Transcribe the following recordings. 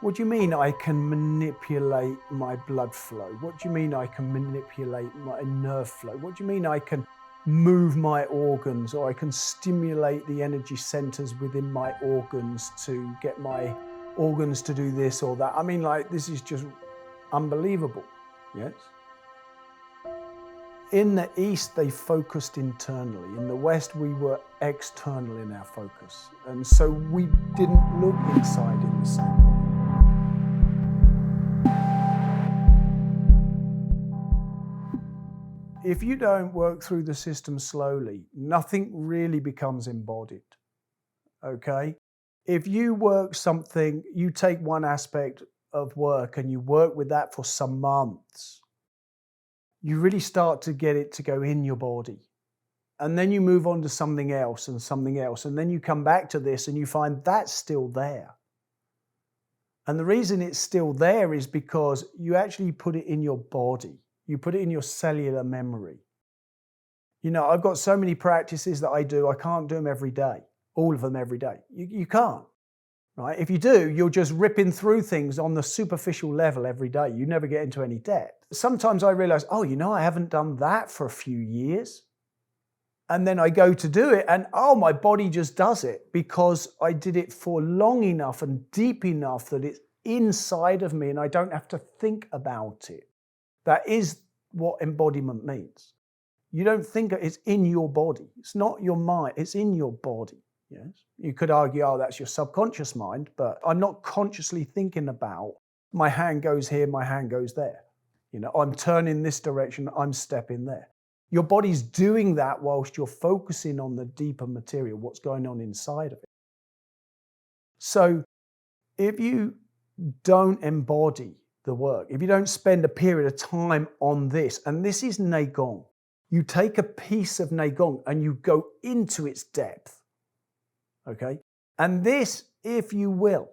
What do you mean I can manipulate my blood flow? What do you mean I can manipulate my nerve flow? What do you mean I can move my organs, or I can stimulate the energy centers within my organs to get my organs to do this or that? I mean, like, this is just unbelievable, yes? In the East, they focused internally. In the West, we were external in our focus. And so we didn't look inside in the same way. If you don't work through the system slowly, nothing really becomes embodied, okay? If you work something, you take one aspect of work and you work with that for some months, you really start to get it to go in your body. And then you move on to something else and something else. And then you come back to this and you find that's still there. And the reason it's still there is because you actually put it in your body. You put it in your cellular memory. You know, I've got so many practices that I do, I can't do them every day, all of them every day. You can't, right? If you do, you're just ripping through things on the superficial level every day. You never get into any depth. Sometimes I realize, oh, you know, I haven't done that for a few years. And then I go to do it and, oh, my body just does it because I did it for long enough and deep enough that it's inside of me and I don't have to think about it. That is what embodiment means. You don't think it's in your body. It's not your mind, it's in your body. Yes. You could argue, oh, that's your subconscious mind, but I'm not consciously thinking about my hand goes here, my hand goes there. You know, I'm turning this direction, I'm stepping there. Your body's doing that whilst you're focusing on the deeper material, what's going on inside of it. So if you don't embody the work, if you don't spend a period of time on this, and this is neigong, you take a piece of neigong and you go into its depth, okay? And this, if you will,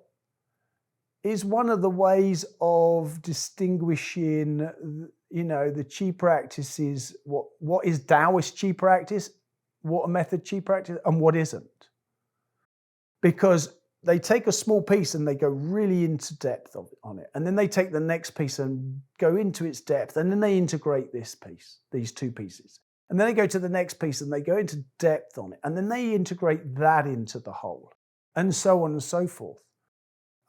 is one of the ways of distinguishing, you know, the chi practices, what is Taoist chi practice, Water Method chi practice, and what isn't. Because they take a small piece and they go really into depth on it. And then they take the next piece and go into its depth. And then they integrate this piece, these two pieces. And then they go to the next piece and they go into depth on it. And then they integrate that into the whole. And so on and so forth.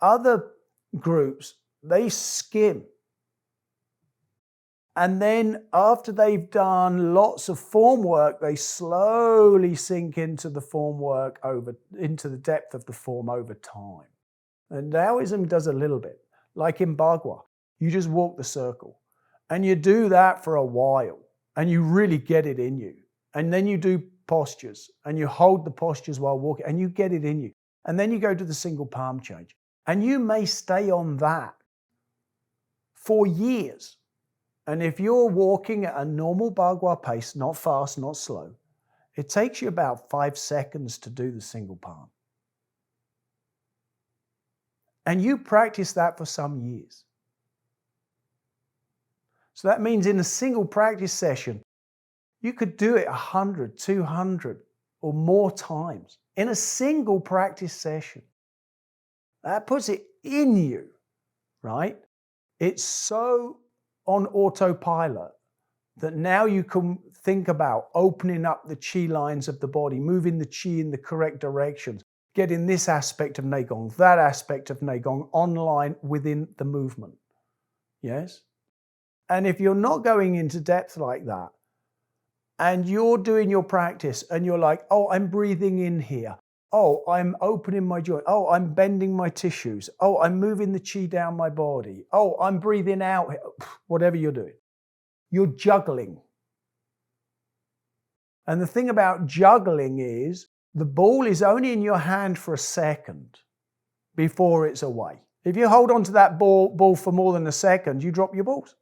Other groups, they skim. And then after they've done lots of form work, they slowly sink into the form work into the depth of the form over time. And Taoism does a little bit, like in bagua. You just walk the circle and you do that for a while and you really get it in you. And then you do postures and you hold the postures while walking and you get it in you. And then you go to the single palm change and you may stay on that for years. And if you're walking at a normal bagua pace, not fast, not slow, it takes you about 5 seconds to do the single palm. And you practice that for some years. So that means in a single practice session, you could do it 100, 200 or more times in a single practice session. That puts it in you, right? It's so on autopilot that now you can think about opening up the chi lines of the body, moving the chi in the correct directions, getting this aspect of neigong, that aspect of neigong online within the movement. Yes? And if you're not going into depth like that, and you're doing your practice and you're like, oh, I'm breathing in here. Oh, I'm opening my joint. Oh, I'm bending my tissues. Oh, I'm moving the chi down my body. Oh, I'm breathing out. Whatever you're doing. You're juggling. And the thing about juggling is the ball is only in your hand for a second before it's away. If you hold on to that ball for more than a second, you drop your balls.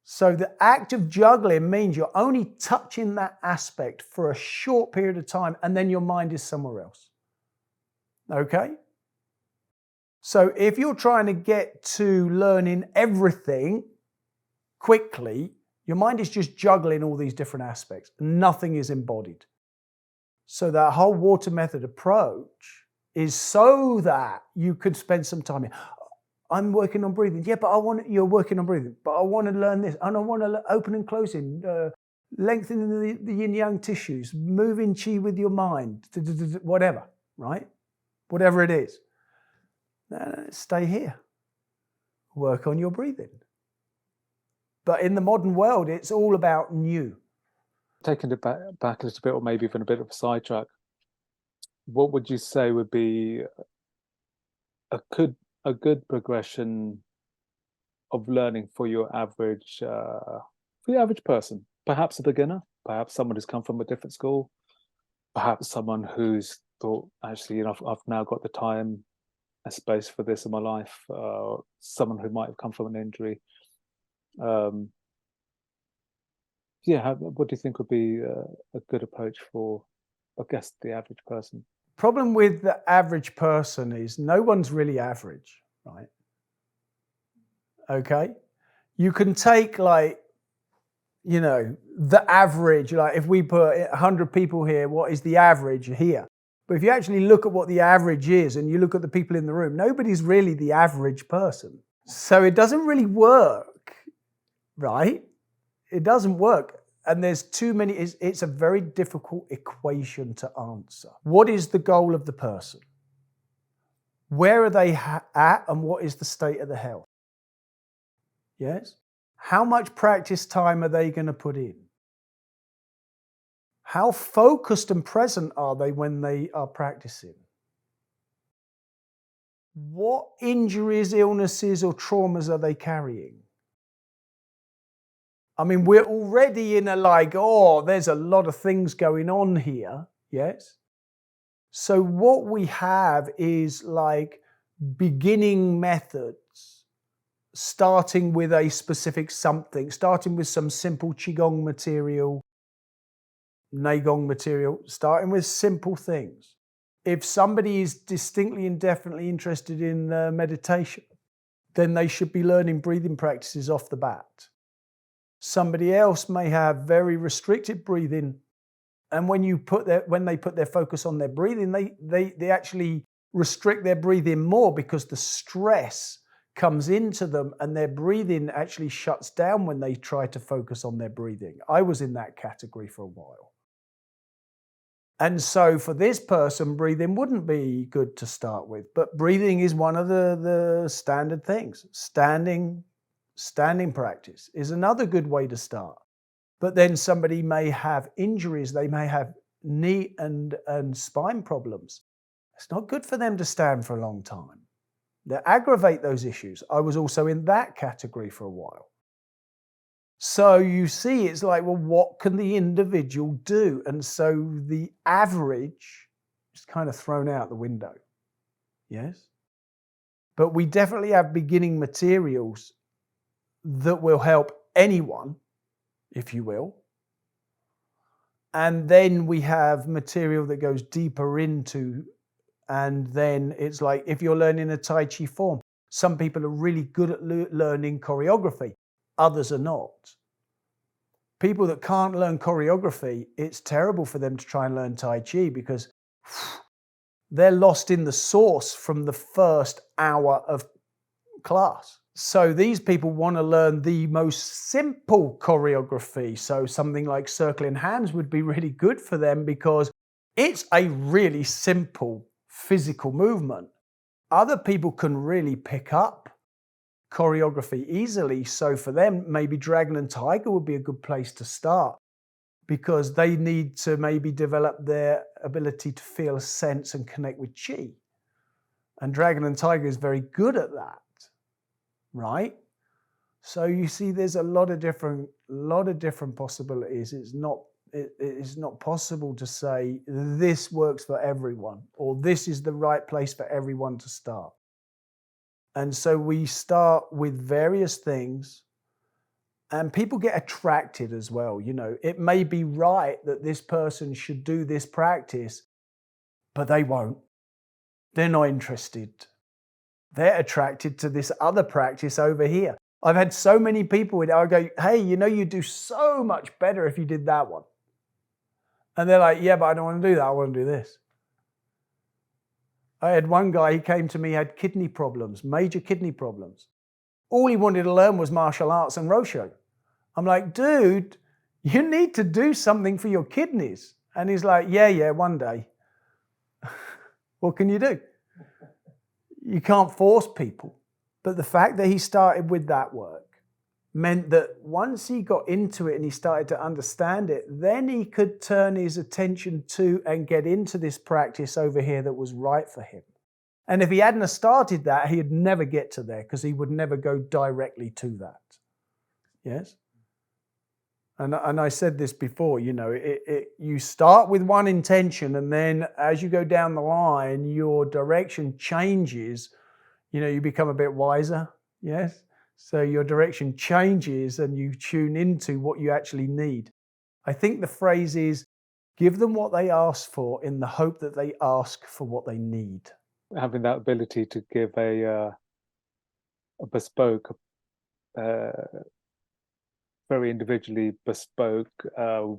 So the act of juggling means you're only touching that aspect for a short period of time and then your mind is somewhere else. Okay? So if you're trying to get to learning everything quickly, your mind is just juggling all these different aspects. Nothing is embodied. So that whole water method approach is so that you could spend some time here. I'm working on breathing. Yeah, but you're working on breathing, but I want to learn this. And I want to open and closing, lengthening the yin yang tissues, moving chi with your mind, whatever, right? Whatever it is. Stay here. Work on your breathing. But in the modern world, it's all about new. Taking it back a little bit, or maybe even a bit of a sidetrack, what would you say would be a good progression of learning for your average person? Perhaps a beginner, perhaps someone who's come from a different school, perhaps someone who's thought, actually, you know, I've now got the time and space for this in my life. Someone who might have come from an injury. What do you think would be a good approach for, I guess, the average person? Problem with the average person is no one's really average, right? Okay? You can take, like, you know, the average, like if we put 100 people here, what is the average here? But if you actually look at what the average is and you look at the people in the room, nobody's really the average person. So it doesn't really work, right? It doesn't work. And there's too many, it's a very difficult equation to answer. What is the goal of the person? Where are they at and what is the state of the health? Yes? How much practice time are they going to put in? How focused and present are they when they are practicing? What injuries, illnesses, or traumas are they carrying? I mean, we're already in a there's a lot of things going on here, yes? So what we have is like beginning methods, starting with a specific something, starting with some simple qigong material, neigong material, starting with simple things. If somebody is distinctly and definitely interested in meditation, then they should be learning breathing practices off the bat. Somebody else may have very restricted breathing, and when they put their focus on their breathing, they actually restrict their breathing more because the stress comes into them and their breathing actually shuts down when they try to focus on their breathing. I was in that category for a while. And so for this person, breathing wouldn't be good to start with, but breathing is one of the standard things. Standing practice is another good way to start. But then somebody may have injuries, they may have knee and spine problems. It's not good for them to stand for a long time. They aggravate those issues. I was also in that category for a while. So you see, it's like, well, what can the individual do? And so the average is kind of thrown out the window. Yes? But we definitely have beginning materials that will help anyone, if you will. And then we have material that goes deeper into, and then it's like if you're learning a taichi form, some people are really good at learning choreography, others are not. People that can't learn choreography, it's terrible for them to try and learn taichi because they're lost in the source from the first hour of class. So these people want to learn the most simple choreography. So something like circling hands would be really good for them because it's a really simple physical movement. Other people can really pick up choreography easily. So for them, maybe Dragon and Tiger would be a good place to start because they need to maybe develop their ability to feel, sense, and connect with chi. And Dragon and Tiger is very good at that. Right? So you see, there's a lot of different possibilities. It's not possible to say this works for everyone or this is the right place for everyone to start. And so we start with various things and people get attracted as well. You know, it may be right that this person should do this practice, but they won't. They're not interested. They're attracted to this other practice over here. I've had so many people, I go, hey, you know, you do so much better if you did that one. And they're like, yeah, but I don't want to do that. I want to do this. I had one guy, he came to me, had kidney problems, major kidney problems. All he wanted to learn was martial arts and Rosho. I'm like, dude, you need to do something for your kidneys. And he's like, yeah, one day. What can you do? You can't force people. But the fact that he started with that work meant that once he got into it and he started to understand it, then he could turn his attention to and get into this practice over here that was right for him. And if he hadn't have started that, he'd never get to there because he would never go directly to that. Yes? And I said this before, you know, you start with one intention and then as you go down the line, your direction changes. You know, you become a bit wiser. Yes? So your direction changes and you tune into what you actually need. I think the phrase is, give them what they ask for in the hope that they ask for what they need. Having that ability to give a bespoke, very individually bespoke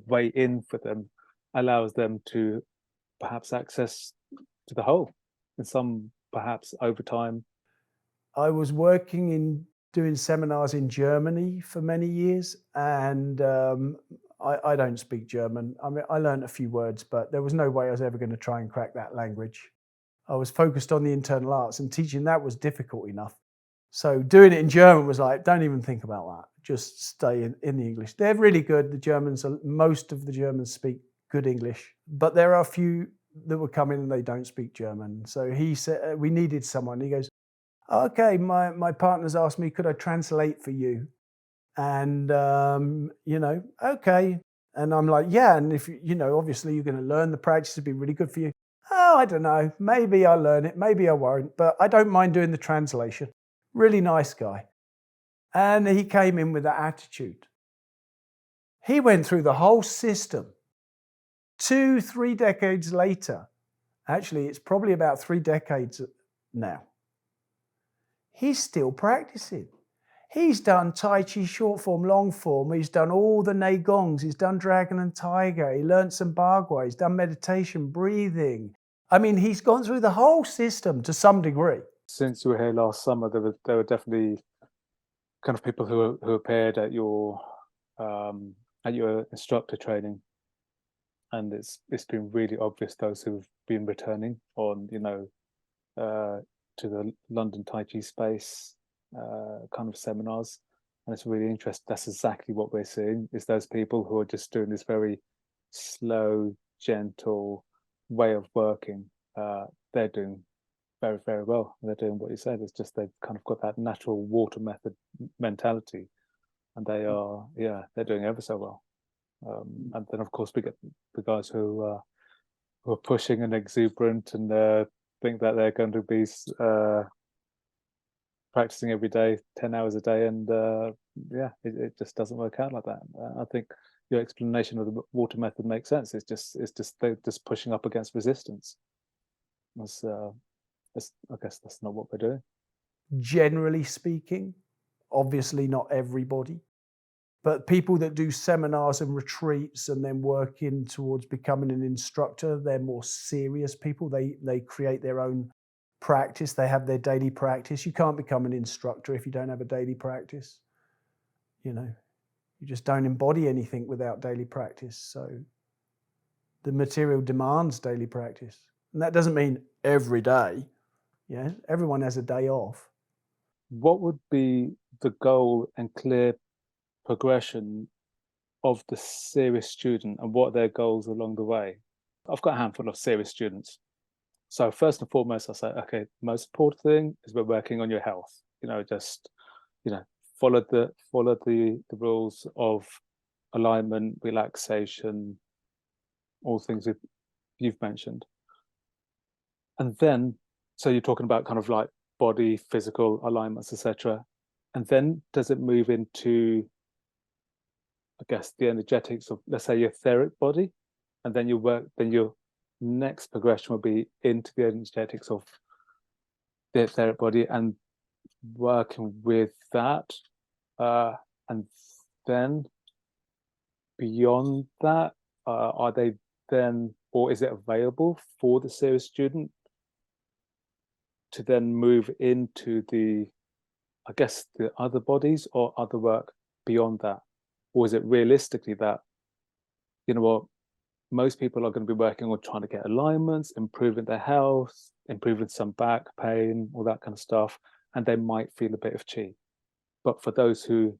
way in for them allows them to perhaps access to the whole, and some perhaps over time. I was working in doing seminars in Germany for many years, and I don't speak German. I mean, I learned a few words, but there was no way I was ever going to try and crack that language. I was focused on the internal arts, and teaching that was difficult enough. So doing it in German was like, don't even think about that. Just stay in the English. They're really good. The Germans, most of the Germans speak good English, but there are a few that would come in and they don't speak German. So he said, we needed someone. He goes, okay, my partner's asked me, could I translate for you? And, you know, okay. And I'm like, yeah. And if, you know, obviously you're going to learn the practice, it'd be really good for you. Oh, I don't know. Maybe I'll learn it. Maybe I won't. But I don't mind doing the translation. Really nice guy. And he came in with that attitude. He went through the whole system. 2-3 decades later, actually, it's probably about 3 decades now, he's still practicing. He's done taichi short form, long form. He's done all the neigongs. He's done dragon and tiger. He learned some bagua. He's done meditation, breathing. I mean, he's gone through the whole system to some degree. Since you were here last summer, there were definitely kind of people who appeared at your instructor training, and it's been really obvious those who've been returning on, you know, to the London Tai Chi space kind of seminars, and it's really interesting. That's exactly what we're seeing, is those people who are just doing this very slow, gentle way of working. They're doing very, very well. They're doing what you said. It's just they've kind of got that natural water method mentality, and they are, yeah, they're doing ever so well. And then of course we get the guys who are pushing and exuberant and think that they're going to be practicing every day, 10 hours a day, and yeah, it just doesn't work out like that. I think your explanation of the water method makes sense. It's just they're just pushing up against resistance. I guess that's not what we're doing. Generally speaking, obviously not everybody, but people that do seminars and retreats and then working towards becoming an instructor, they're more serious people. They create their own practice. They have their daily practice. You can't become an instructor if you don't have a daily practice. You know, you just don't embody anything without daily practice. So the material demands daily practice. And that doesn't mean every day. Yeah, everyone has a day off. What would be the goal and clear progression of the serious student, and what are their goals along the way? I've got a handful of serious students. So first and foremost, I say, okay, most important thing is we're working on your health. You know, just, you know, follow the rules of alignment, relaxation, all things you've mentioned. And then, so you're talking about kind of like body, physical alignments, etc. And then does it move into, I guess, the energetics of, let's say, your etheric body, and then your next progression will be into the energetics of the etheric body and working with that, and then beyond that, are they then, or is it available for the serious student to then move into the, I guess, the other bodies or other work beyond that? Or is it realistically that, you know what, most people are going to be working on trying to get alignments, improving their health, improving some back pain, all that kind of stuff, and they might feel a bit of chi. But for those who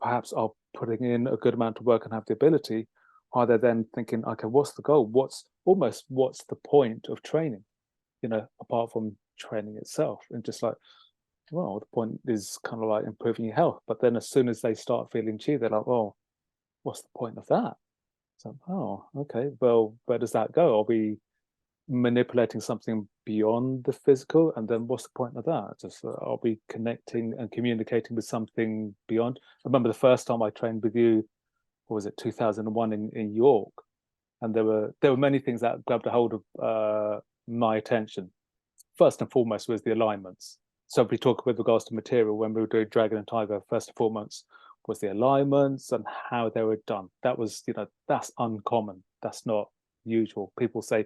perhaps are putting in a good amount of work and have the ability, are they then thinking, okay, what's the goal? What's the point of training? You know, apart from training itself, and just like, well, the point is kind of like improving your health. But then as soon as they start feeling chi, they're like, well, what's the point of that? So, oh, okay, well, where does that go? Are we manipulating something beyond the physical? And then what's the point of that? Just are we connecting and communicating with something beyond? I remember the first time I trained with you, what was it, 2001 in York? And there were many things that grabbed a hold of my attention. First and foremost was the alignments. So if we talk with regards to material, when we were doing Dragon and Tiger, first and foremost was the alignments and how they were done. That was, you know, that's uncommon. That's not usual. People say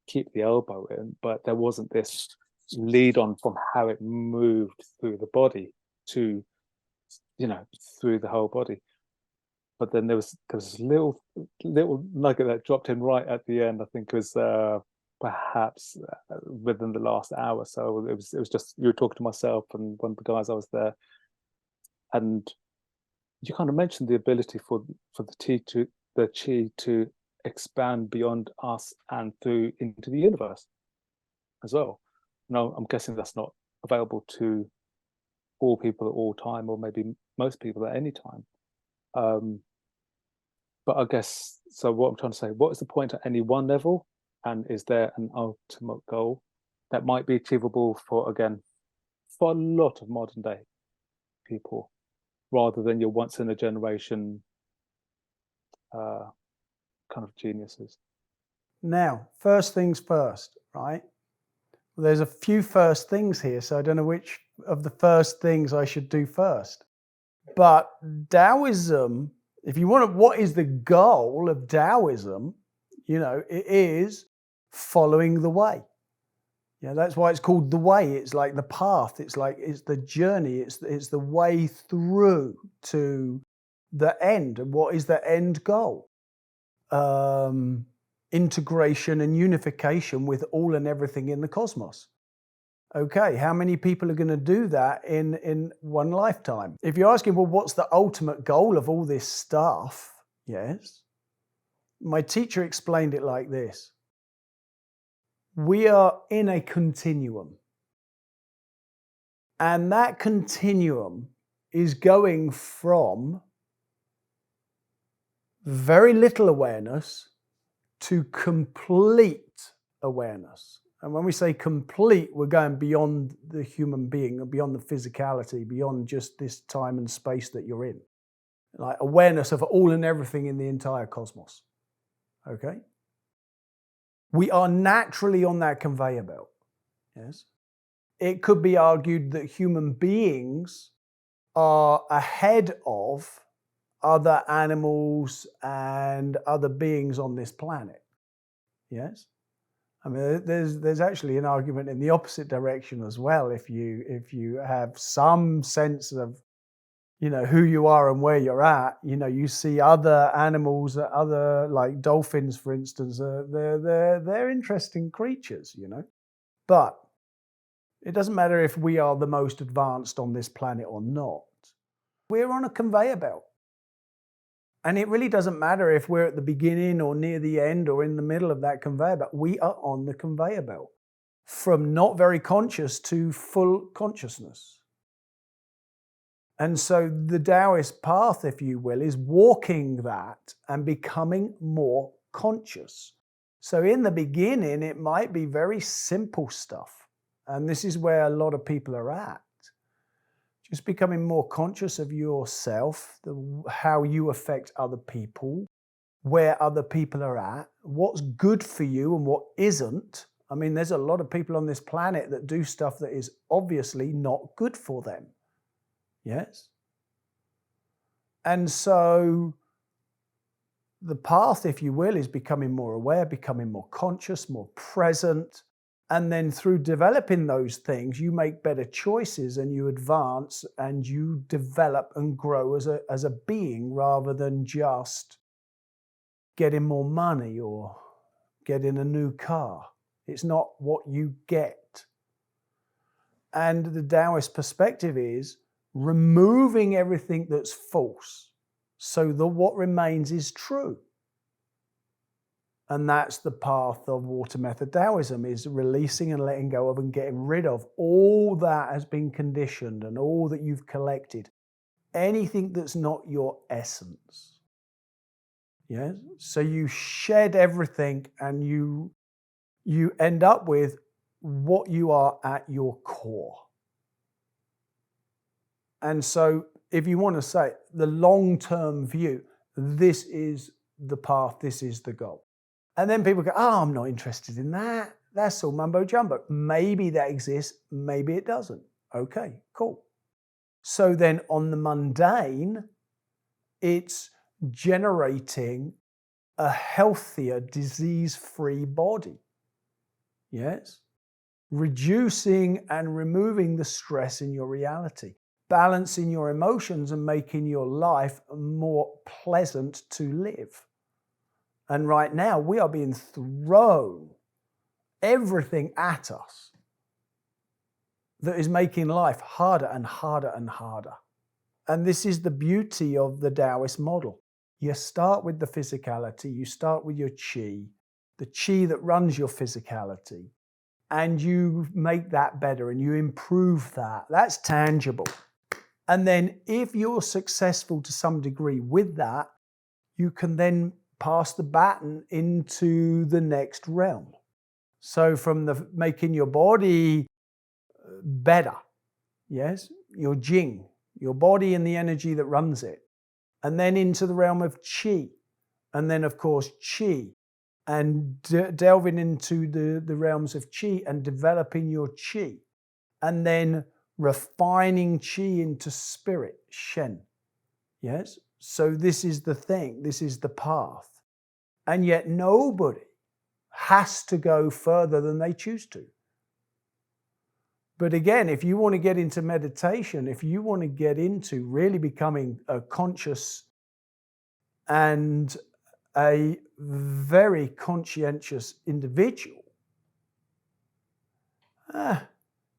keep the elbow in, but there wasn't this lead on from how it moved through the body to, you know, through the whole body. But then there was this little nugget that dropped in right at the end. I think it was perhaps within the last hour. So it was just, you were talking to myself and one of the guys I was there, and you kind of mentioned the ability for the chi to expand beyond us and through into the universe as well. No, I'm guessing that's not available to all people at all time, or maybe most people at any time. But I guess, so what I'm trying to say, what is the point at any one level? And is there an ultimate goal that might be achievable for, again, for a lot of modern day people, rather than your once in a generation kind of geniuses? Now, first things first, right? Well, there's a few first things here, so I don't know which of the first things I should do first. But Taoism, if you want to, what is the goal of Taoism? You know, it is following the way. Yeah, that's why it's called the way. It's like the path. It's like, it's the journey. It's the way through to the end. And what is the end goal? Integration and unification with all and everything in the cosmos. Okay, how many people are going to do that in one lifetime? If you're asking, well, what's the ultimate goal of all this stuff? Yes. My teacher explained it like this. We are in a continuum. And that continuum is going from very little awareness to complete awareness. And when we say complete, we're going beyond the human being, beyond the physicality, beyond just this time and space that you're in. Like awareness of all and everything in the entire cosmos. Okay? We are naturally on that conveyor belt. Yes? It could be argued that human beings are ahead of other animals and other beings on this planet. Yes? I mean, there's actually an argument in the opposite direction as well. If you have some sense of, you know, who you are and where you're at, you know, you see other animals, other like dolphins, for instance, they're interesting creatures, you know. But it doesn't matter if we are the most advanced on this planet or not. We're on a conveyor belt. And it really doesn't matter if we're at the beginning or near the end or in the middle of that conveyor belt. We are on the conveyor belt, from not very conscious to full consciousness. And so the Taoist path, if you will, is walking that and becoming more conscious. So in the beginning, it might be very simple stuff. And this is where a lot of people are at. Just becoming more conscious of yourself, how you affect other people, where other people are at, what's good for you and what isn't. I mean, there's a lot of people on this planet that do stuff that is obviously not good for them. Yes? And so the path, if you will, is becoming more aware, becoming more conscious, more present, And then through developing those things, you make better choices and you advance and you develop and grow as a being rather than just getting more money or getting a new car. It's not what you get. And the Taoist perspective is removing everything that's false so that what remains is true. And that's the path of Water Method Daoism, is releasing and letting go of and getting rid of all that has been conditioned and all that you've collected. Anything that's not your essence. Yes? So you shed everything and you end up with what you are at your core. And so if you want to say the long-term view, this is the path, this is the goal. And then people go, oh, I'm not interested in that. That's all mumbo jumbo. Maybe that exists, maybe it doesn't. Okay, cool. So then on the mundane, it's generating a healthier, disease-free body. Yes? Reducing and removing the stress in your reality, balancing your emotions and making your life more pleasant to live. And right now we are being thrown everything at us that is making life harder and harder and harder. And this is the beauty of the Taoist model. You start with the physicality, you start with your qi, the qi that runs your physicality, and you make that better and you improve that. That's tangible. And then if you're successful to some degree with that, you can then pass the baton into the next realm. So from the making your body better, yes, your jing, your body and the energy that runs it, and then into the realm of qi, and then of course qi, and delving into the realms of qi and developing your qi, and then refining qi into spirit, shen, yes. So this is the thing, this is the path. And yet nobody has to go further than they choose to. But again, if you want to get into meditation, if you want to get into really becoming a conscious and a very conscientious individual,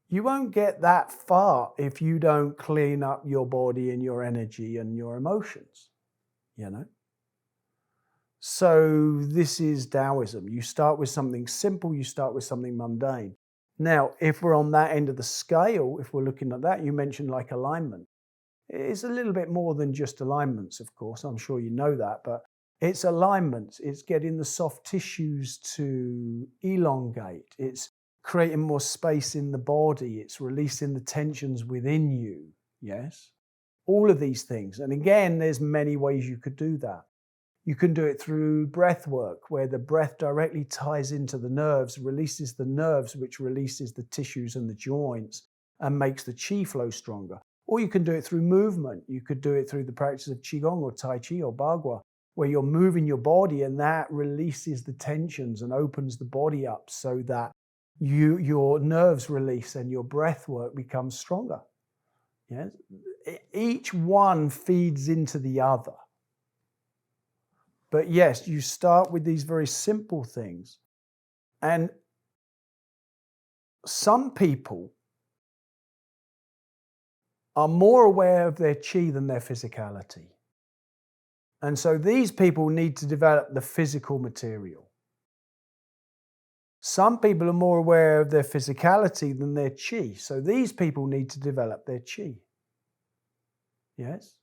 you won't get that far if you don't clean up your body and your energy and your emotions, you know? So this is Taoism. You start with something simple, you start with something mundane. Now, if we're on that end of the scale, if we're looking at that, you mentioned like alignment. It's a little bit more than just alignments, of course. I'm sure you know that, but it's alignments. It's getting the soft tissues to elongate. It's creating more space in the body. It's releasing the tensions within you. Yes? All of these things. And again, there's many ways you could do that. You can do it through breath work, where the breath directly ties into the nerves, releases the nerves, which releases the tissues and the joints and makes the qi flow stronger. Or you can do it through movement. You could do it through the practice of qigong or taichi or bagua, where you're moving your body and that releases the tensions and opens the body up so that your nerves release and your breath work becomes stronger. Yes? Each one feeds into the other. But yes, you start with these very simple things. And some people are more aware of their qi than their physicality. And so these people need to develop the physical material. Some people are more aware of their physicality than their qi. So these people need to develop their qi. Yes?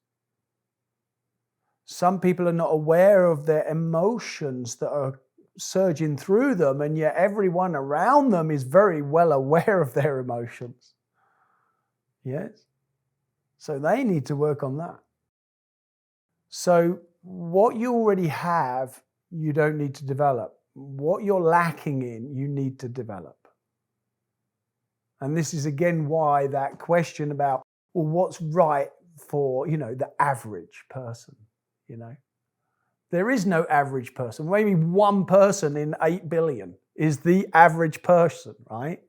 Some people are not aware of their emotions that are surging through them, and yet everyone around them is very well aware of their emotions. Yes? So they need to work on that. So what you already have, you don't need to develop. What you're lacking in, you need to develop. And this is again why that question about, well, what's right for, the average person, There is no average person. Maybe one person in 8 billion is the average person, right?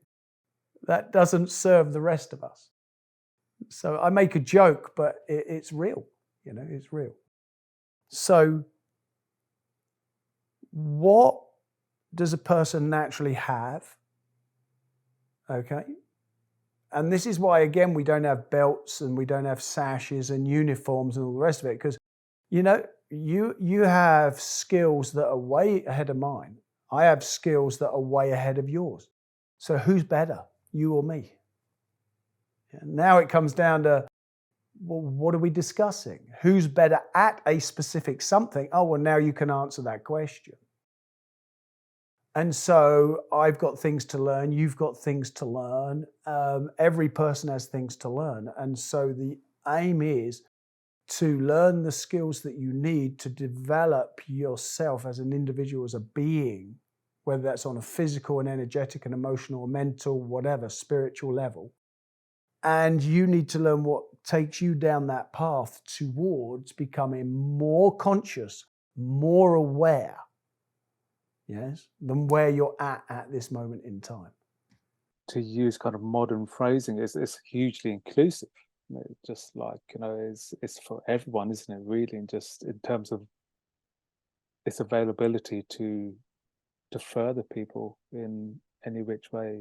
That doesn't serve the rest of us. So I make a joke, but it's real, it's real. So what does a person naturally have? Okay. And this is why, again, we don't have belts and we don't have sashes and uniforms and all the rest of it, because, you have skills that are way ahead of mine. I have skills that are way ahead of yours. So who's better, you or me? And now it comes down to, well, what are we discussing? Who's better at a specific something? Oh, well, now you can answer that question. And so I've got things to learn. You've got things to learn. Every person has things to learn. And so the aim is to learn the skills that you need to develop yourself as an individual, as a being, whether that's on a physical and energetic and emotional, mental, whatever, spiritual level. And you need to learn what takes you down that path towards becoming more conscious, more aware, yes, than where you're at this moment in time. To use kind of modern phrasing, it's hugely inclusive. Just like, it's for everyone, isn't it, really? And just in terms of its availability to further people in any which way,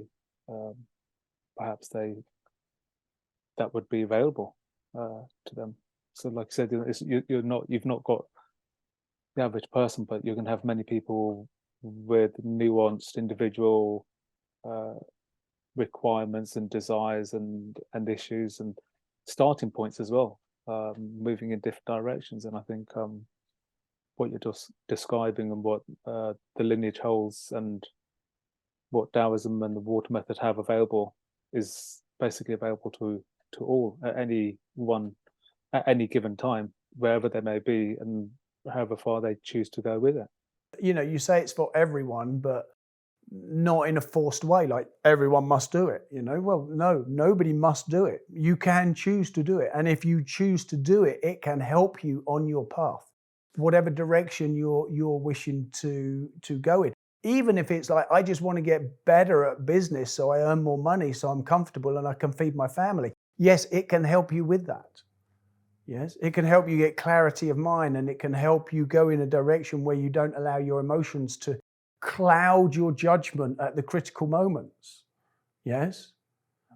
perhaps that would be available to them. So like I said, you've not got the average person, but you can have many people with nuanced individual requirements and desires and issues and starting points as well, moving in different directions. And I think what you're just describing and what the lineage holds and what Taoism and the Water Method have available is basically available to all at any given time, wherever they may be and however far they choose to go with it. You say it's for everyone, but not in a forced way, like everyone must do it, Well, no, nobody must do it. You can choose to do it. And if you choose to do it, it can help you on your path, whatever direction you're wishing to go in. Even if it's like, I just want to get better at business so I earn more money, so I'm comfortable and I can feed my family. Yes, it can help you with that. Yes, it can help you get clarity of mind, and it can help you go in a direction where you don't allow your emotions to cloud your judgment at the critical moments. Yes.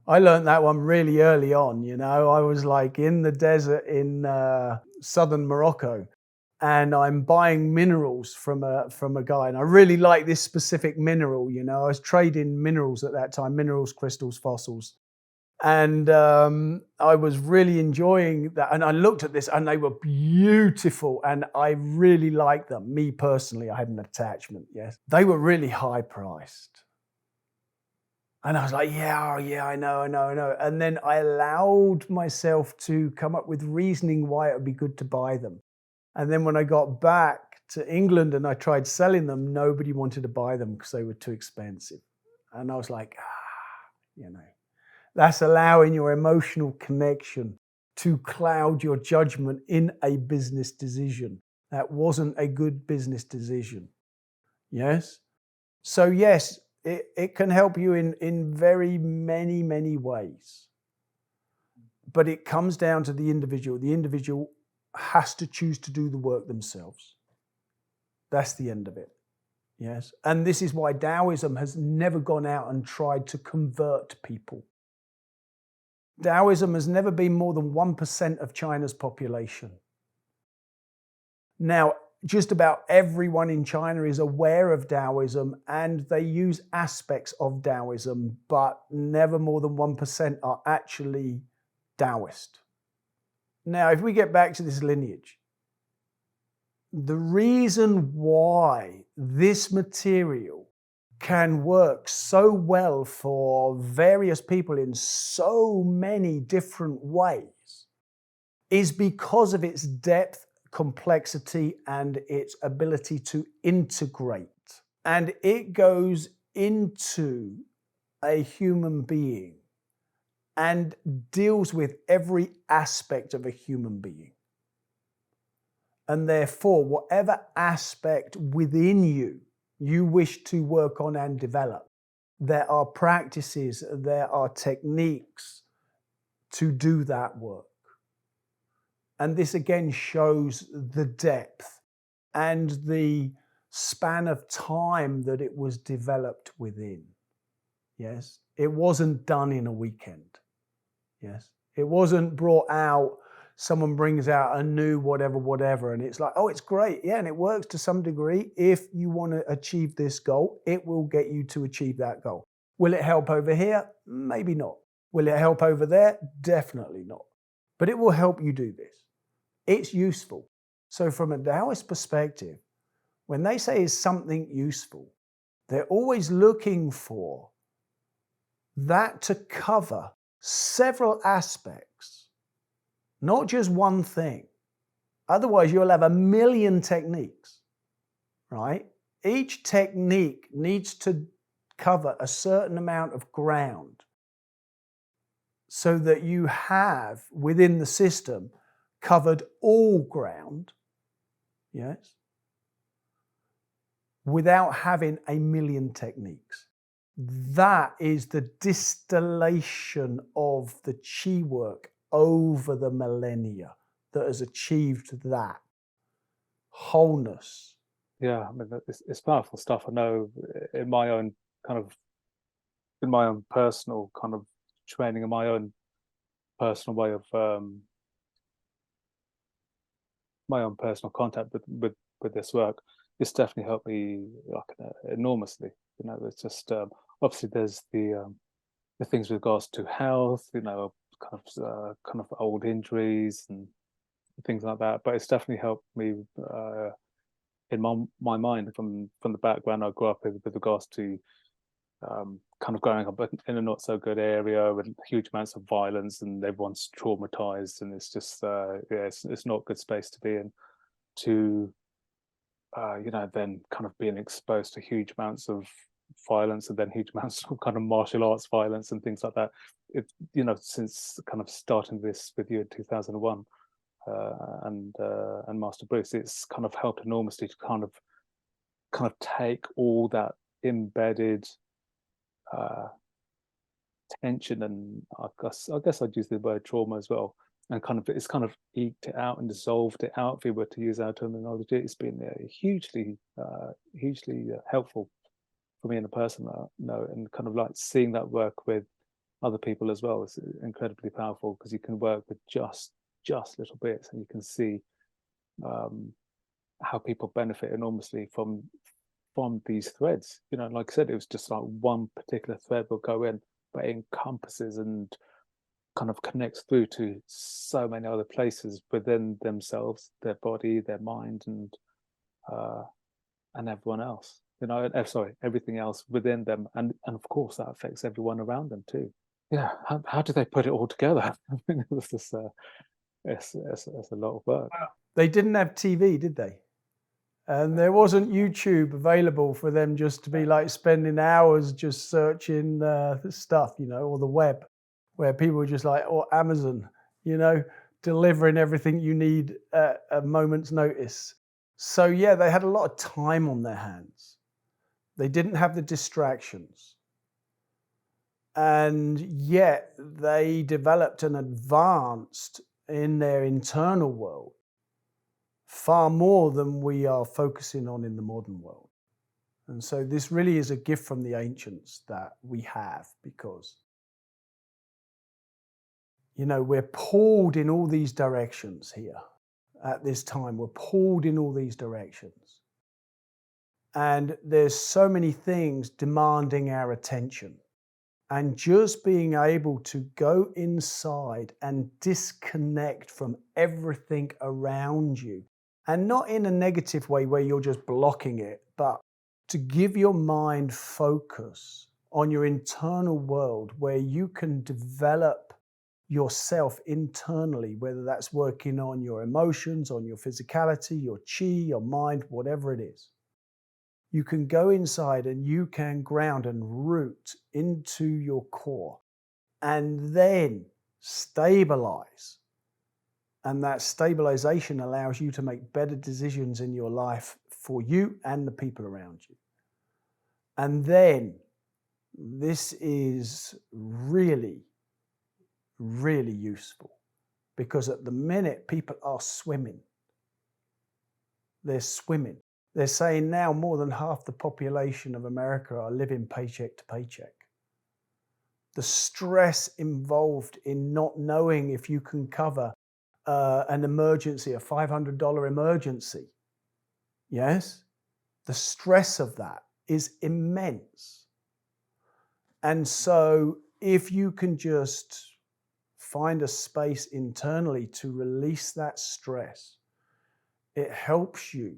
I learned that one really early on. I was like in the desert in southern Morocco, and I'm buying minerals from a guy, and I really like this specific mineral. I was trading minerals at that time, minerals, crystals, fossils. And I was really enjoying that. And I looked at this and they were beautiful. And I really liked them. Me personally, I had an attachment, yes. They were really high priced. And I was like, yeah, I know. And then I allowed myself to come up with reasoning why it would be good to buy them. And then when I got back to England and I tried selling them, nobody wanted to buy them because they were too expensive. And I was like, That's allowing your emotional connection to cloud your judgment in a business decision. That wasn't a good business decision. Yes? So yes, it can help you in very many, many ways. But it comes down to the individual. The individual has to choose to do the work themselves. That's the end of it. Yes? And this is why Taoism has never gone out and tried to convert people. Taoism has never been more than 1% of China's population. Now, just about everyone in China is aware of Taoism and they use aspects of Taoism, but never more than 1% are actually Taoist. Now, if we get back to this lineage, the reason why this material can work so well for various people in so many different ways is because of its depth, complexity, and its ability to integrate. And it goes into a human being and deals with every aspect of a human being. And therefore, whatever aspect within you, you wish to work on and develop, there are practices, there are techniques to do that work. And this again shows the depth and the span of time that it was developed within. Yes, it wasn't done in a weekend. Yes, it wasn't brought out, someone brings out a new whatever, and it's like, oh, it's great. Yeah, and it works to some degree. If you want to achieve this goal, it will get you to achieve that goal. Will it help over here? Maybe not. Will it help over there? Definitely not. But it will help you do this. It's useful. So from a Taoist perspective, when they say is something useful, they're always looking for that to cover several aspects, not just one thing. Otherwise, you'll have a million techniques, right? Each technique needs to cover a certain amount of ground so that you have within the system covered all ground, yes, without having a million techniques. That is the distillation of the chi work over the millennia that has achieved that wholeness. Yeah, I mean, it's powerful stuff. I know in my own personal kind of training, in my own personal way of my own personal contact with this work, it's definitely helped me like enormously. You know, it's just obviously there's the things with regards to health, you know, kind of old injuries and things like that. But it's definitely helped me in my mind from the background I grew up with regards to kind of growing up in a not so good area with huge amounts of violence and everyone's traumatized, and it's just yeah, it's not a good space to be in. To you know, then kind of being exposed to huge amounts of violence and then huge amounts of kind of martial arts violence and things like that. It, you know, since kind of starting this with you in 2001 and Master Bruce, it's kind of helped enormously to kind of take all that embedded tension, and I guess I'd use the word trauma as well, and it's kind of eked it out and dissolved it out. If we were to use our terminology, it's been hugely helpful for me in a personal note, and kind of like seeing that work with other people as well is incredibly powerful, because you can work with just little bits and you can see how people benefit enormously from these threads. You know, like I said, it was just like one particular thread will go in, but it encompasses and kind of connects through to so many other places within themselves, their body, their mind, and everyone else. You know, sorry, everything else within them, and of course that affects everyone around them too. Yeah, how do they put it all together? I mean, it was just it's a lot of work. They didn't have TV, did they? And there wasn't YouTube available for them just to be like spending hours just searching stuff, you know, or the web, where people were just like, or Amazon, you know, delivering everything you need at a moment's notice. So yeah, they had a lot of time on their hands. They didn't have the distractions. And yet they developed and advanced in their internal world far more than we are focusing on in the modern world. And so this really is a gift from the ancients that we have, because, you know, we're pulled in all these directions here at this time. We're pulled in all these directions. And there's so many things demanding our attention. And just being able to go inside and disconnect from everything around you, and not in a negative way where you're just blocking it, but to give your mind focus on your internal world, where you can develop yourself internally, whether that's working on your emotions, on your physicality, your chi, your mind, whatever it is. You can go inside and you can ground and root into your core and then stabilize. And that stabilization allows you to make better decisions in your life for you and the people around you. And then this is really, really useful, because at the minute people are swimming. They're swimming. They're saying now more than half the population of America are living paycheck to paycheck. The stress involved in not knowing if you can cover an emergency, a $500 emergency. Yes? The stress of that is immense. And so if you can just find a space internally to release that stress, it helps you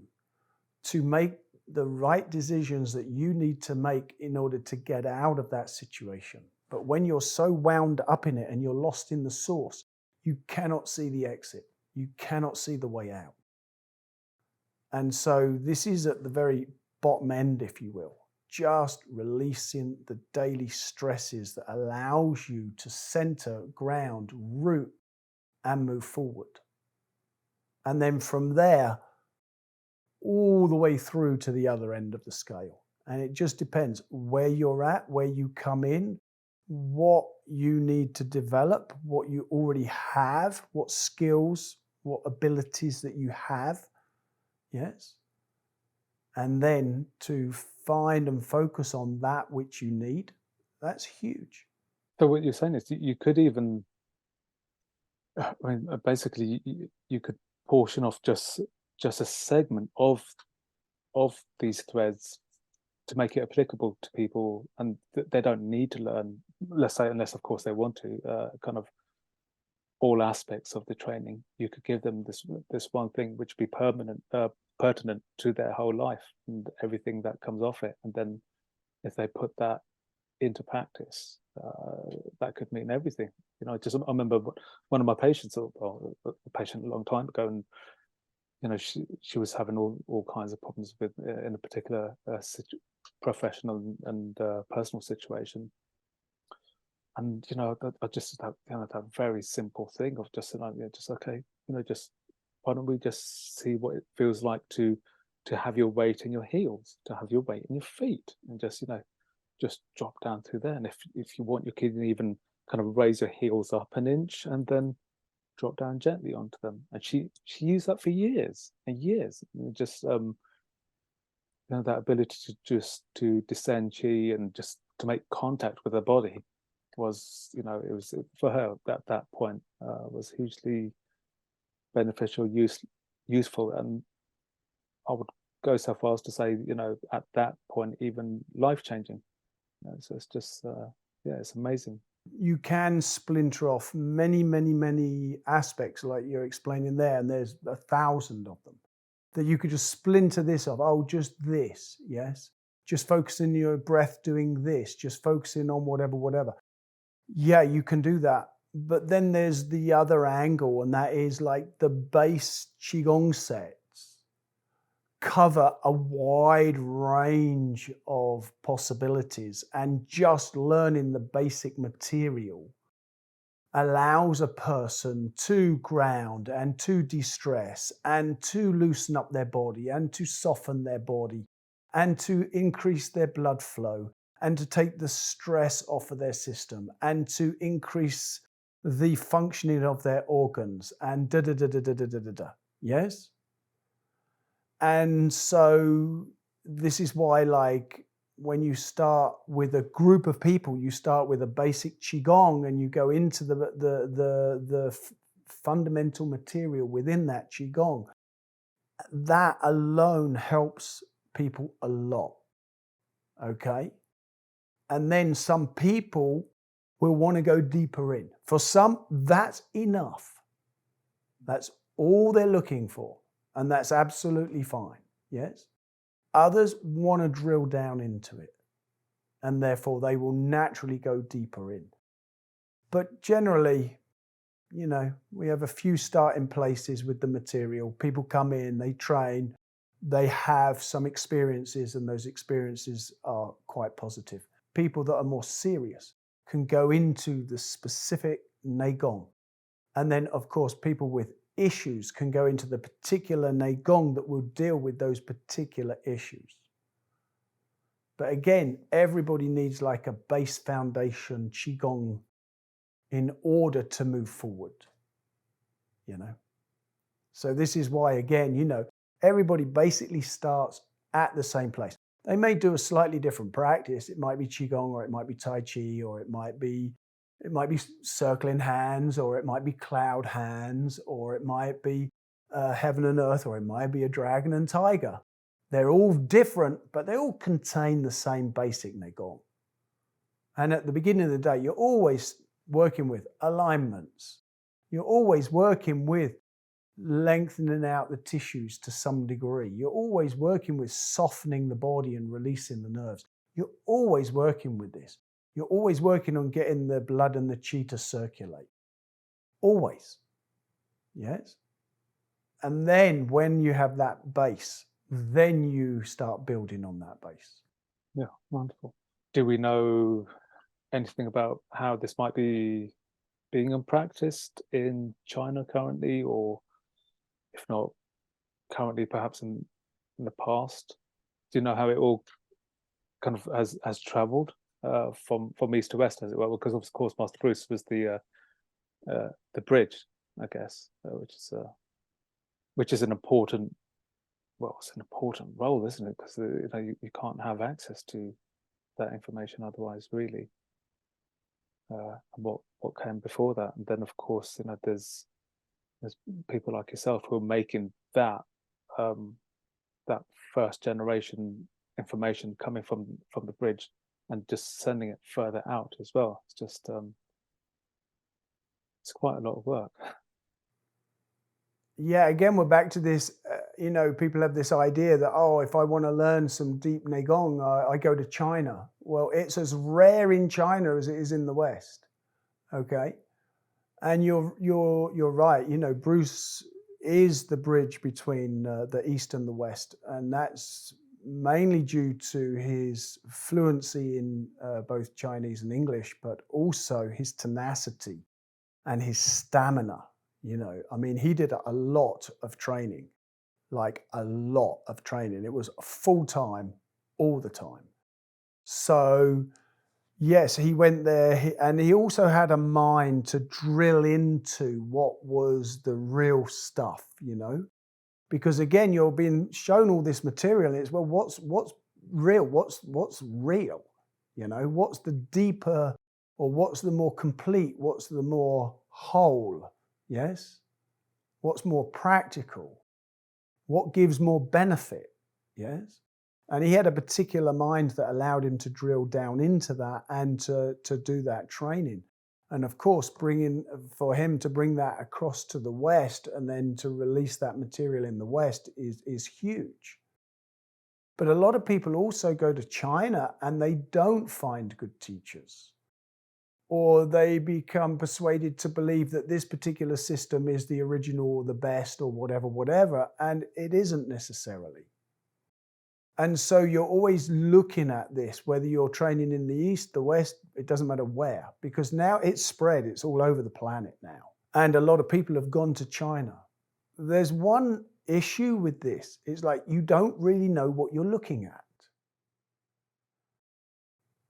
to make the right decisions that you need to make in order to get out of that situation. But when you're so wound up in it and you're lost in the source, you cannot see the exit. You cannot see the way out. And so this is at the very bottom end, if you will, just releasing the daily stresses that allows you to center, ground, root, and move forward. And then from there, all the way through to the other end of the scale. And it just depends where you're at, where you come in, what you need to develop, what you already have, what skills, what abilities that you have. Yes. And then to find and focus on that which you need. That's huge. So what you're saying is you could even, I mean, basically you could portion off just a segment of these threads to make it applicable to people, and they don't need to learn, let's say, unless of course they want to, kind of all aspects of the training. You could give them this one thing which would be pertinent to their whole life and everything that comes off it. And then if they put that into practice, that could mean everything. You know, just I remember one of my patients, or a patient a long time ago, and you know, she was having all kinds of problems with in a particular professional and personal situation. And you know, I just that very simple thing of just like, just okay, you know, just why don't we just see what it feels like to have your weight in your heels, to have your weight in your feet, and just, you know, just drop down through there. And if you want, you can even kind of raise your heels up an inch and then drop down gently onto them. And she used that for years and years. And just you know, that ability to descend chi and just to make contact with her body was, you know, it was for her at that point was hugely beneficial, useful, and I would go so far as to say, you know, at that point, even life-changing. You know, so it's just, yeah, it's amazing. You can splinter off many, many, many aspects like you're explaining there, and there's 1,000 of them that you could just splinter this off. Oh, just this, yes. Just focusing your breath doing this, just focusing on whatever. Yeah, you can do that. But then there's the other angle, and that is like the base Qigong sets cover a wide range of possibilities, and just learning the basic material allows a person to ground and to de-stress and to loosen up their body and to soften their body and to increase their blood flow and to take the stress off of their system and to increase the functioning of their organs and da. Yes? And so this is why, like, when you start with a group of people, you start with a basic Qigong and you go into the fundamental material within that Qigong. That alone helps people a lot. Okay? And then some people will want to go deeper in. For some, that's enough. That's all they're looking for. And that's absolutely fine. Yes? Others want to drill down into it. And therefore, they will naturally go deeper in. But generally, you know, we have a few starting places with the material. People come in, they train, they have some experiences, and those experiences are quite positive. People that are more serious can go into the specific neigong. And then, of course, people with issues can go into the particular neigong that will deal with those particular issues. But again, everybody needs like a base foundation qigong in order to move forward, you know. So this is why, again, everybody basically starts at the same place. They may do a slightly different practice. It might be qigong, or it might be taichi, or it might be circling hands, or it might be cloud hands, or it might be heaven and earth, or it might be a dragon and tiger. They're all different, but they all contain the same basic neigong. And at the beginning of the day, you're always working with alignments. You're always working with lengthening out the tissues to some degree. You're always working with softening the body and releasing the nerves. You're always working with this. You're always working on getting the blood and the qi to circulate. Always. Yes? And then when you have that base, then you start building on that base. Yeah, wonderful. Do we know anything about how this might be being practiced in China currently, or if not currently, perhaps in the past? Do you know how it all kind of has traveled from east to west, as it were? Because of course, Master Bruce was the bridge, I guess, which is an important, well, it's an important role, isn't it? Because you can't have access to that information otherwise, really. And what came before that, and then of course, there's people like yourself who are making that that first generation information coming from the bridge and just sending it further out as well. It's just it's quite a lot of work. Yeah, again, we're back to this, people have this idea that, oh, if I want to learn some deep neigong, I go to China. Well, it's as rare in China as it is in the West. Okay. And you're right. Bruce is the bridge between the East and the West. And that's mainly due to his fluency in both Chinese and English, but also his tenacity and his stamina. He did a lot of training, like a lot of training. It was full time, all the time. So, yes, he went there, and he also had a mind to drill into what was the real stuff, because again, you're being shown all this material, and it's, well, what's real? What's real? What's the deeper, or what's the more complete? What's the more whole? Yes. What's more practical? What gives more benefit? Yes. And he had a particular mind that allowed him to drill down into that and to do that training. And of course, for him to bring that across to the West and then to release that material in the West is huge. But a lot of people also go to China and they don't find good teachers, or they become persuaded to believe that this particular system is the original or the best or whatever, and it isn't necessarily. And so you're always looking at this, whether you're training in the East, the West, it doesn't matter where, because now it's spread, it's all over the planet now. And a lot of people have gone to China. There's one issue with this. It's like you don't really know what you're looking at.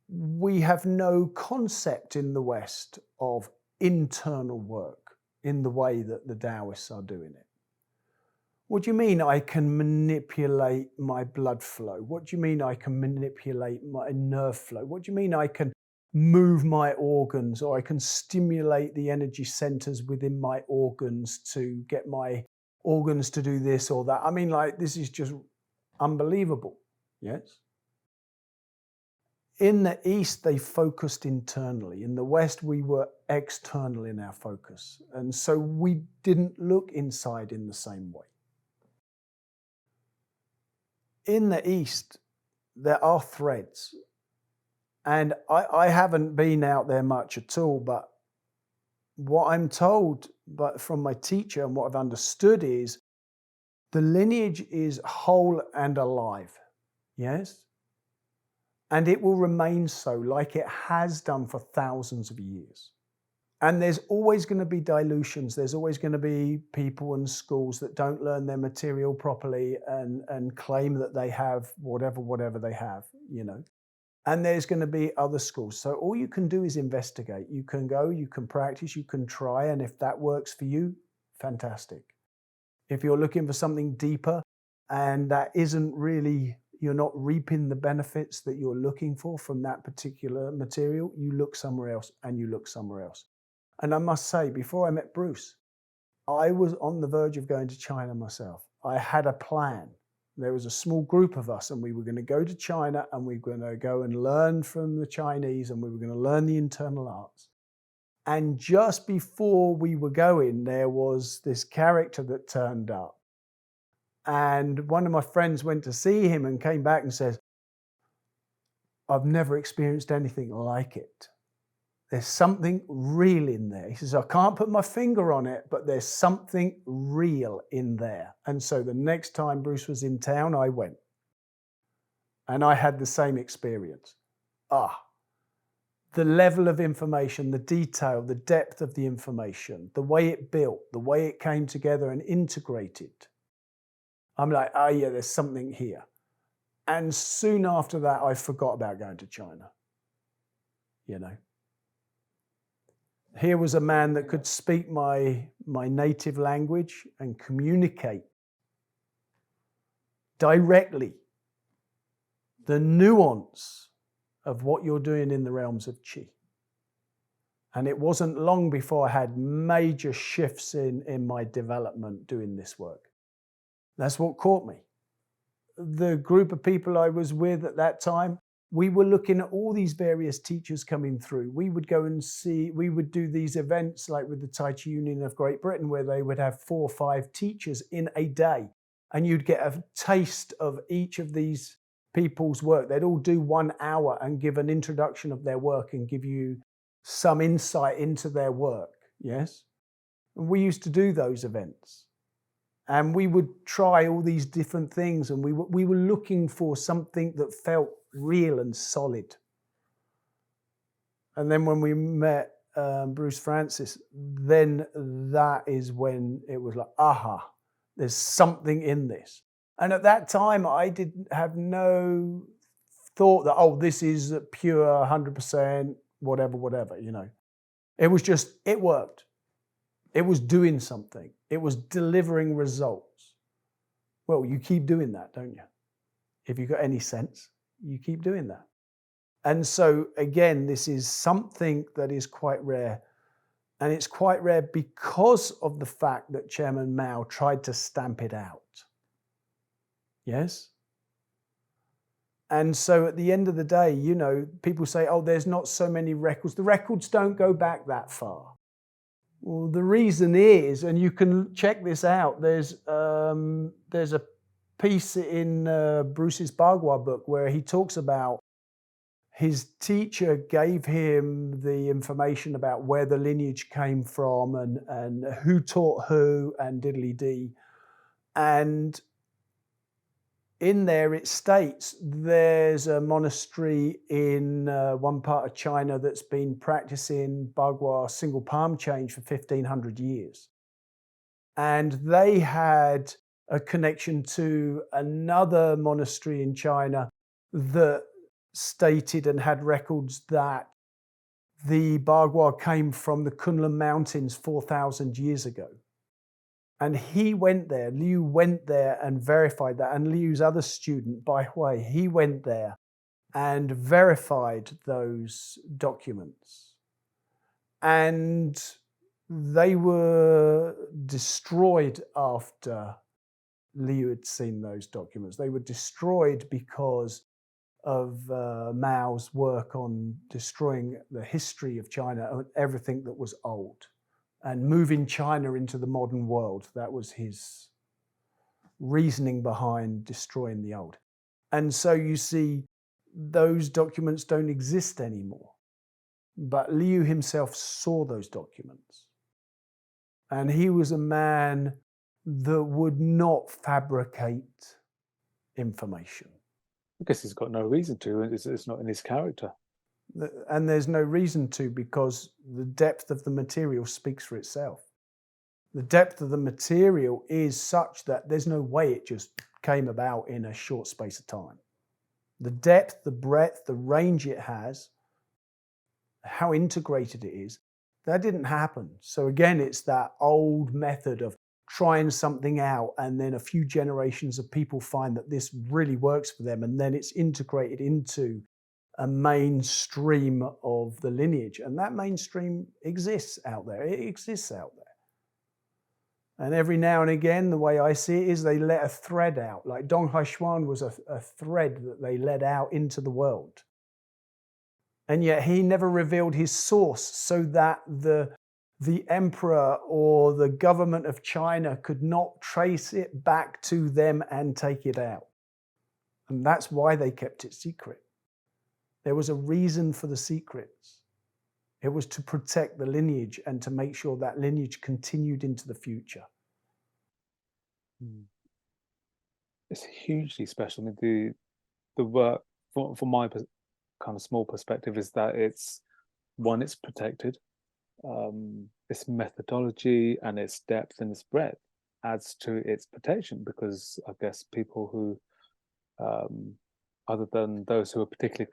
We have no concept in the West of internal work in the way that the Taoists are doing it. What do you mean I can manipulate my blood flow? What do you mean I can manipulate my nerve flow? What do you mean I can move my organs, or I can stimulate the energy centers within my organs to get my organs to do this or that? This is just unbelievable. Yes. In the East, they focused internally. In the West, we were external in our focus. And so we didn't look inside in the same way. In the East, there are threads. And I haven't been out there much at all, but what I'm told from my teacher and what I've understood is the lineage is whole and alive. Yes? And it will remain so, like it has done for thousands of years. And there's always going to be dilutions. There's always going to be people and schools that don't learn their material properly and claim that they have whatever they have, And there's going to be other schools. So all you can do is investigate. You can go, you can practice, you can try. And if that works for you, fantastic. If you're looking for something deeper and that isn't really, you're not reaping the benefits that you're looking for from that particular material, you look somewhere else and you look somewhere else. And I must say, before I met Bruce, I was on the verge of going to China myself. I had a plan. There was a small group of us and we were going to go to China and we were going to go and learn from the Chinese and we were going to learn the internal arts. And just before we were going, there was this character that turned up. And one of my friends went to see him and came back and says, I've never experienced anything like it. There's something real in there. He says, I can't put my finger on it, but there's something real in there. And so the next time Bruce was in town, I went. And I had the same experience. The level of information, the detail, the depth of the information, the way it built, the way it came together and integrated. I'm like, yeah, there's something here. And soon after that, I forgot about going to China. You know. Here was a man that could speak my native language and communicate directly the nuance of what you're doing in the realms of Qi. And it wasn't long before I had major shifts in my development doing this work. That's what caught me. The group of people I was with at that time, we were looking at all these various teachers coming through. We would go and see, we would do these events like with the Taichi Union of Great Britain, where they would have 4 or 5 teachers in a day. And you'd get a taste of each of these people's work. They'd all do 1 hour and give an introduction of their work and give you some insight into their work. Yes. And we used to do those events. And we would try all these different things, and we were looking for something that felt real and solid. And then when we met Bruce Francis, then that is when it was like, aha, there's something in this. And at that time, I didn't have no thought that, oh, this is pure 100%, whatever, you know. It was just, it worked. It was doing something. It was delivering results. Well, you keep doing that, don't you? If you've got any sense, you keep doing that. And so, again, this is something that is quite rare. And it's quite rare because of the fact that Chairman Mao tried to stamp it out. Yes? And so at the end of the day, you know, people say, oh, there's not so many records. The records don't go back that far. Well, the reason is, and you can check this out, there's a piece in Bruce's Bagua book where he talks about his teacher gave him the information about where the lineage came from and who taught who and diddly-dee. And in there it states there's a monastery in one part of China that's been practicing bagua single palm change for 1500 years. And they had a connection to another monastery in China that stated and had records that the bagua came from the Kunlun Mountains 4,000 years ago. And he went there, Liu went there and verified that. And Liu's other student, Bai Hui, he went there and verified those documents. And they were destroyed after Liu had seen those documents. They were destroyed because of Mao's work on destroying the history of China and everything that was old, and moving China into the modern world. That was his reasoning behind destroying the old. And so you see, those documents don't exist anymore. But Liu himself saw those documents. And he was a man that would not fabricate information. I guess he's got no reason to. It's not in his character. And there's no reason to, because the depth of the material speaks for itself. The depth of the material is such that there's no way it just came about in a short space of time. The depth, the breadth, the range it has, how integrated it is, that didn't happen. So again, it's that old method of trying something out, and then a few generations of people find that this really works for them, and then it's integrated into a mainstream of the lineage. And that mainstream exists out there. It exists out there. And every now and again, the way I see it is they let a thread out. Like Dong Haishuan was a thread that they let out into the world. And yet he never revealed his source, so that the emperor or the government of China could not trace it back to them and take it out. And that's why they kept it secret. There was a reason for the secrets. It was to protect the lineage and to make sure that lineage continued into the future. It's hugely special. I mean, the work, from my kind of small perspective, is that it's protected. Its methodology and its depth and its breadth adds to its protection, because I guess people who, other than those who are particularly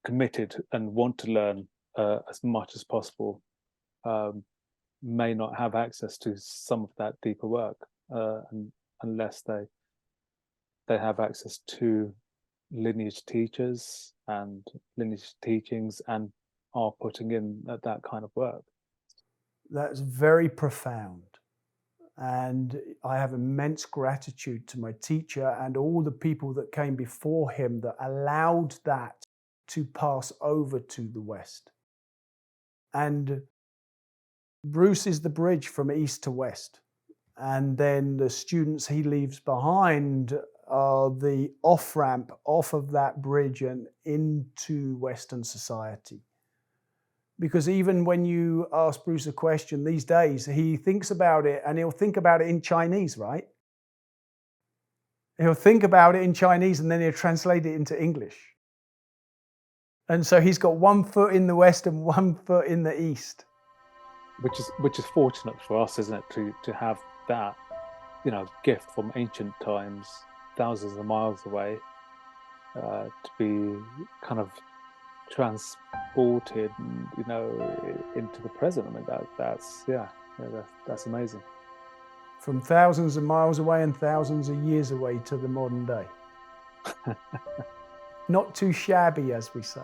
committed and want to learn as much as possible, may not have access to some of that deeper work, unless they have access to lineage teachers and lineage teachings and are putting in that kind of work. That's very profound. And I have immense gratitude to my teacher and all the people that came before him that allowed that to pass over to the West. And Bruce is the bridge from East to West. And then the students he leaves behind are the off-ramp off of that bridge and into Western society. Because even when you ask Bruce a question these days, he thinks about it, and he'll think about it in Chinese, right? He'll think about it in Chinese and then he'll translate it into English. And so he's got one foot in the West and one foot in the East. Which is fortunate for us, isn't it, to have that, gift from ancient times, thousands of miles away, to be kind of transported, into the present. I mean, that's amazing. From thousands of miles away and thousands of years away to the modern day. Not too shabby, as we say.